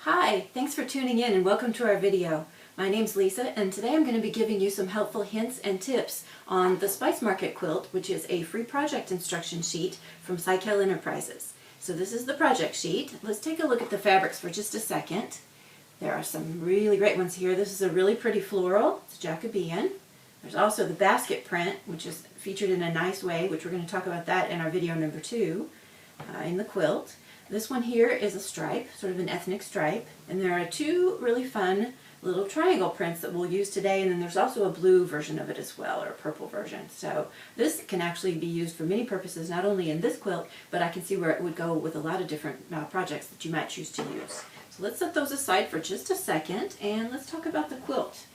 Hi, thanks for tuning in and welcome to our video. My name's Lisa and today I'm going to be giving you some helpful hints and tips on the Spice Market quilt, which is a free project instruction sheet from Sykel Enterprises. So this is the project sheet. Let's take a look at the fabrics for just a second. There are some really great ones here. This is a really pretty floral. It's Jacobean. There's also the basket print, which is featured in a nice way, which we're going to talk about that in our video number 2 in the quilt. This one here is a stripe, sort of an ethnic stripe, and there are two really fun little triangle prints that we'll use today, and then there's also a blue version of it as well, or a purple version. So this can actually be used for many purposes, not only in this quilt, but I can see where it would go with a lot of different projects that you might choose to use. So let's set those aside for just a second, and let's talk about the quilt.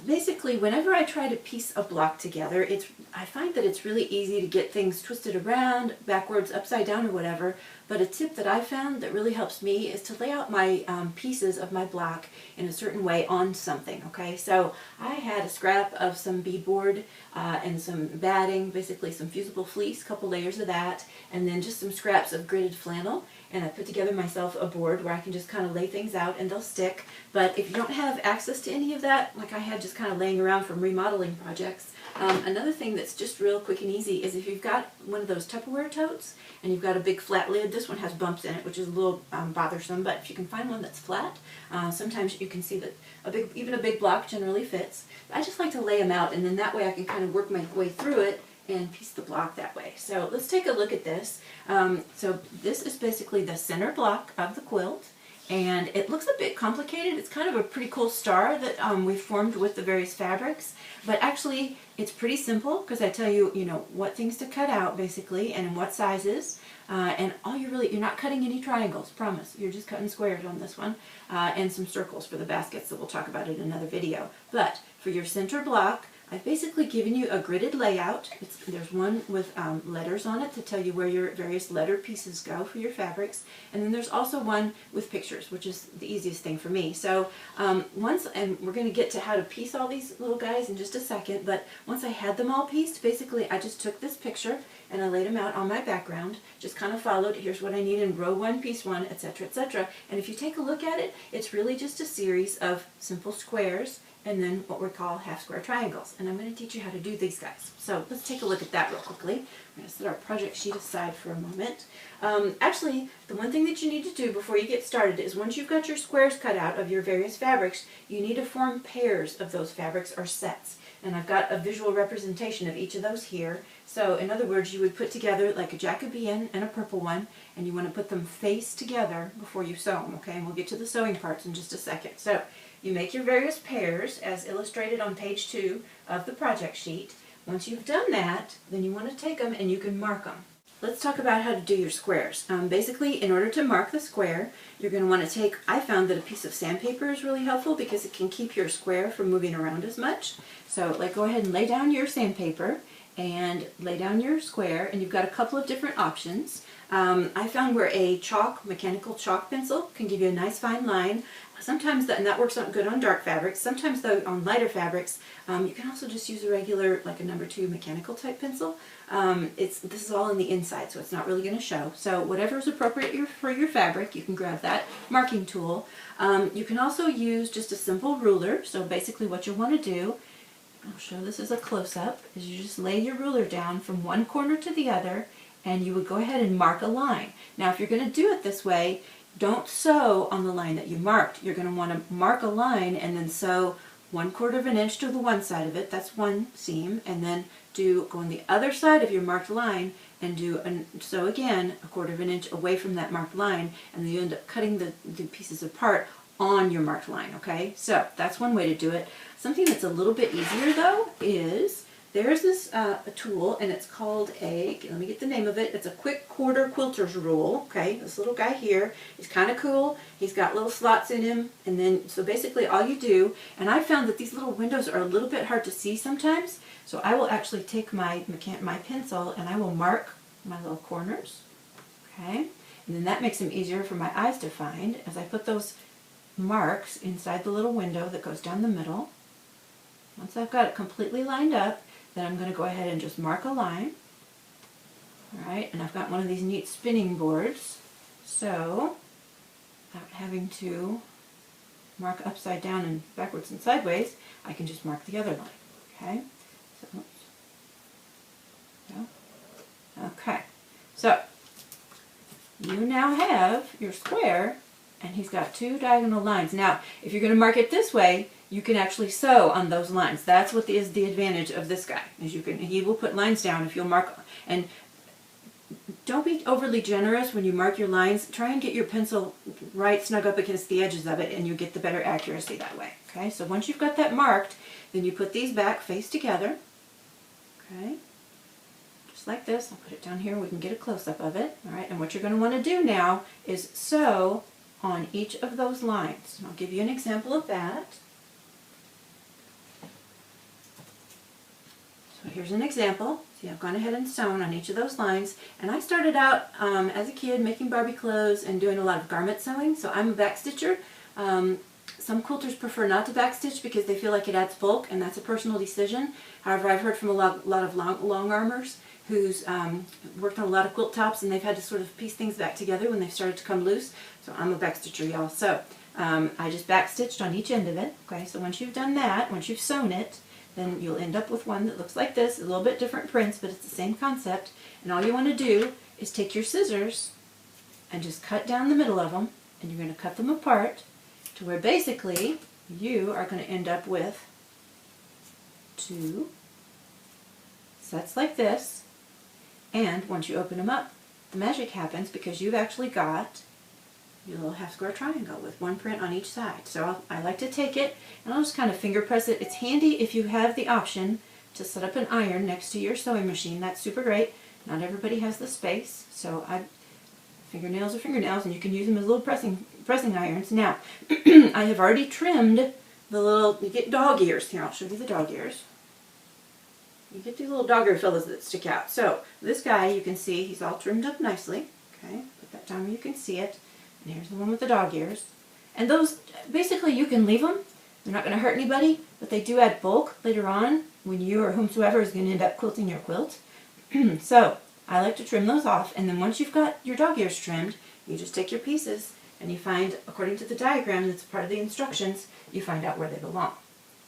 Basically, whenever I try to piece a block together, I find that it's really easy to get things twisted around, backwards, upside down, or whatever. But a tip that I found that really helps me is to lay out my pieces of my block in a certain way on something, okay? So I had a scrap of some beadboard and some batting, basically some fusible fleece, a couple layers of that, and then just some scraps of gridded flannel. And I put together myself a board where I can just kind of lay things out and they'll stick. But if you don't have access to any of that, like I had just kind of laying around from remodeling projects, another thing that's just real quick and easy is if you've got one of those Tupperware totes and you've got a big flat lid. This one has bumps in it, which is a little bothersome, but if you can find one that's flat, sometimes you can see that even a big block generally fits. I just like to lay them out, and then that way I can kind of work my way through it and piece the block that way. So let's take a look at this. So this is basically the center block of the quilt, and it looks a bit complicated. It's kind of a pretty cool star that we've formed with the various fabrics, but actually it's pretty simple because I tell you, what things to cut out basically and in what sizes. And you're not cutting any triangles, promise. You're just cutting squares on this one, and some circles for the baskets that we'll talk about in another video. But for your center block, I've basically given you a gridded layout. There's one with letters on it to tell you where your various letter pieces go for your fabrics. And then there's also one with pictures, which is the easiest thing for me. So and we're going to get to how to piece all these little guys in just a second, but once I had them all pieced, basically I just took this picture and I laid them out on my background, just kind of followed, here's what I need in row 1, piece 1, etc., etc. And if you take a look at it, it's really just a series of simple squares and then what we call half square triangles. And I'm going to teach you how to do these guys. So let's take a look at that real quickly. We're going to set our project sheet aside for a moment. Actually, the one thing that you need to do before you get started is once you've got your squares cut out of your various fabrics, you need to form pairs of those fabrics or sets. And I've got a visual representation of each of those here. So in other words, you would put together like a Jacobean and a purple one, and you want to put them face together before you sew them, okay? And we'll get to the sewing parts in just a second. So you make your various pairs as illustrated on page 2 of the project sheet. Once you've done that, then you want to take them and you can mark them. Let's talk about how to do your squares. Basically, in order to mark the square, you're going to want to take, I found that a piece of sandpaper is really helpful because it can keep your square from moving around as much. So go ahead and lay down your sandpaper and lay down your square, and you've got a couple of different options. I found where a mechanical chalk pencil can give you a nice fine line. Sometimes and that works out good on dark fabrics. Sometimes though on lighter fabrics, you can also just use a regular, like a number 2 mechanical type pencil. This is all in the inside, so it's not really going to show. So whatever is appropriate for your fabric, you can grab that marking tool. You can also use just a simple ruler. So basically what you'll want to do, I'll show this as a close-up, is you just lay your ruler down from one corner to the other, and you would go ahead and mark a line. Now if you're going to do it this way, don't sew on the line that you marked. You're going to want to mark a line and then sew 1/4 of an inch to the one side of it. That's one seam. And then go on the other side of your marked line and sew again 1/4 of an inch away from that marked line, and then you end up cutting the pieces apart on your marked line, okay? So that's one way to do it. Something that's a little bit easier though is there's this a tool, and it's called let me get the name of it. It's a quick quarter quilter's rule, okay? This little guy here, he's kind of cool. He's got little slots in him, and then, so basically all you do, and I found that these little windows are a little bit hard to see sometimes, so I will actually take my pencil and I will mark my little corners, okay? And then that makes them easier for my eyes to find as I put those marks inside the little window that goes down the middle. Once I've got it completely lined up, then I'm going to go ahead and just mark a line. Alright, and I've got one of these neat spinning boards. So without having to mark upside down and backwards and sideways, I can just mark the other line. Okay? So, okay. So, you now have your square, and he's got two diagonal lines. Now, if you're going to mark it this way, you can actually sew on those lines. That's what is the advantage of this guy. Is he will put lines down if you'll mark, and don't be overly generous when you mark your lines. Try and get your pencil right snug up against the edges of it, and you get the better accuracy that way. Okay, so once you've got that marked, then you put these back face together. Okay, just like this. I'll put it down here. We can get a close-up of it. All right, and what you're going to want to do now is sew on each of those lines. And I'll give you an example of that. So here's an example. See, I've gone ahead and sewn on each of those lines, and I started out as a kid making Barbie clothes and doing a lot of garment sewing, so I'm a backstitcher. Some quilters prefer not to backstitch because they feel like it adds bulk, and that's a personal decision. However, I've heard from a lot of long armors who's worked on a lot of quilt tops, and they've had to sort of piece things back together when they've started to come loose. So I'm a backstitcher, y'all. So I just backstitched on each end of it. Okay, so once you've done that, once you've sewn it, then you'll end up with one that looks like this, a little bit different prints, but it's the same concept. And all you want to do is take your scissors and just cut down the middle of them, and you're going to cut them apart to where basically you are going to end up with two sets like this. And once you open them up, the magic happens because you've actually got your little half square triangle with one print on each side. So I like to take it and I'll just kind of finger press it. It's handy if you have the option to set up an iron next to your sewing machine. That's super great. Not everybody has the space, so fingernails are fingernails, and you can use them as little pressing irons. Now, I have already trimmed the little, you get dog ears. Here, I'll show you the dog ears. You get these little dog ear fellas that stick out. So this guy, you can see, he's all trimmed up nicely. Okay, put that down where you can see it. And here's the one with the dog ears. And those, basically you can leave them. They're not going to hurt anybody, but they do add bulk later on when you or whomsoever is going to end up quilting your quilt. So I like to trim those off, and then once you've got your dog ears trimmed, you just take your pieces and you find, according to the diagram that's part of the instructions, you find out where they belong.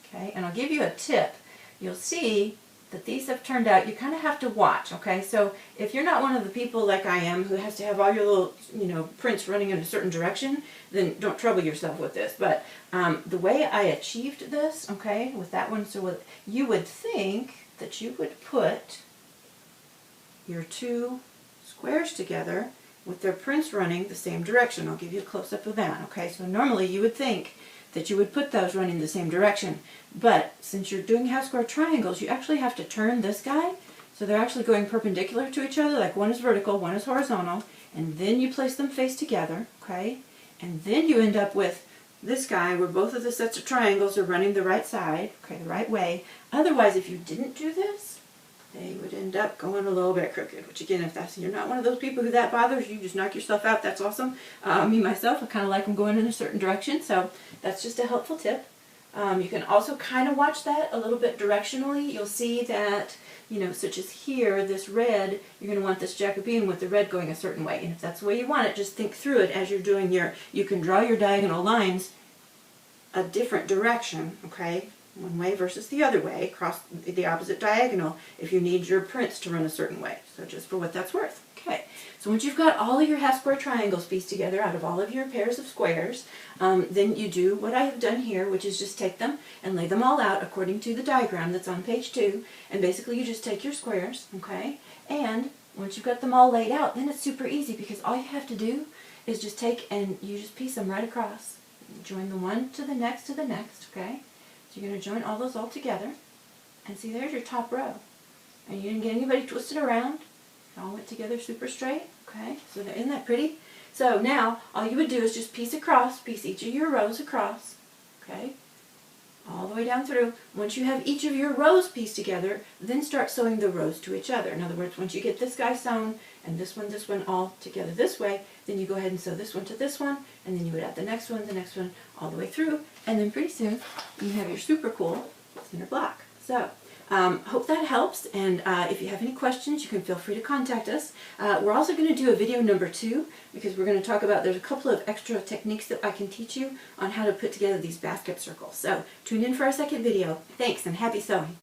Okay, and I'll give you a tip. You'll see that these have turned out, you kind of have to watch, okay? So if you're not one of the people like I am who has to have all your little, prints running in a certain direction, then don't trouble yourself with this. But the way I achieved this, okay, with that one, so you would think that you would put your two squares together with their prints running the same direction. I'll give you a close-up of that, okay? So normally you would think that you would put those running the same direction. But since you're doing half square triangles, you actually have to turn this guy so they're actually going perpendicular to each other, like one is vertical, one is horizontal, and then you place them face together, okay? And then you end up with this guy where both of the sets of triangles are running the right side, okay, the right way. Otherwise, if you didn't do this, they would end up going a little bit crooked, which again, if you're not one of those people who that bothers, you just knock yourself out, that's awesome. Me, myself, I kind of like them going in a certain direction, so that's just a helpful tip. You can also kind of watch that a little bit directionally. You'll see that, such as here, this red, you're going to want this Jacobean with the red going a certain way. And if that's the way you want it, just think through it as you're doing you can draw your diagonal lines a different direction, okay? One way versus the other way, across the opposite diagonal, if you need your prints to run a certain way. So just for what that's worth. Okay, so once you've got all of your half square triangles pieced together out of all of your pairs of squares, then you do what I have done here, which is just take them and lay them all out according to the diagram that's on page 2. And basically you just take your squares, okay, and once you've got them all laid out, then it's super easy because all you have to do is just take and you just piece them right across. Join the one to the next, okay? So you're going to join all those all together, and see, there's your top row. And you didn't get anybody twisted around. It all went together super straight, okay? So isn't that pretty? So now, all you would do is just piece each of your rows across, okay? All the way down through. Once you have each of your rows pieced together, then start sewing the rows to each other. In other words, once you get this guy sewn, and this one all together this way, then you go ahead and sew this one to this one, and then you would add the next one, all the way through, and then pretty soon you have your super cool center block. So Hope that helps, and if you have any questions, you can feel free to contact us. We're also going to do a video number 2 because we're going to talk about, there's a couple of extra techniques that I can teach you on how to put together these basket circles. So tune in for our second video. Thanks and happy sewing!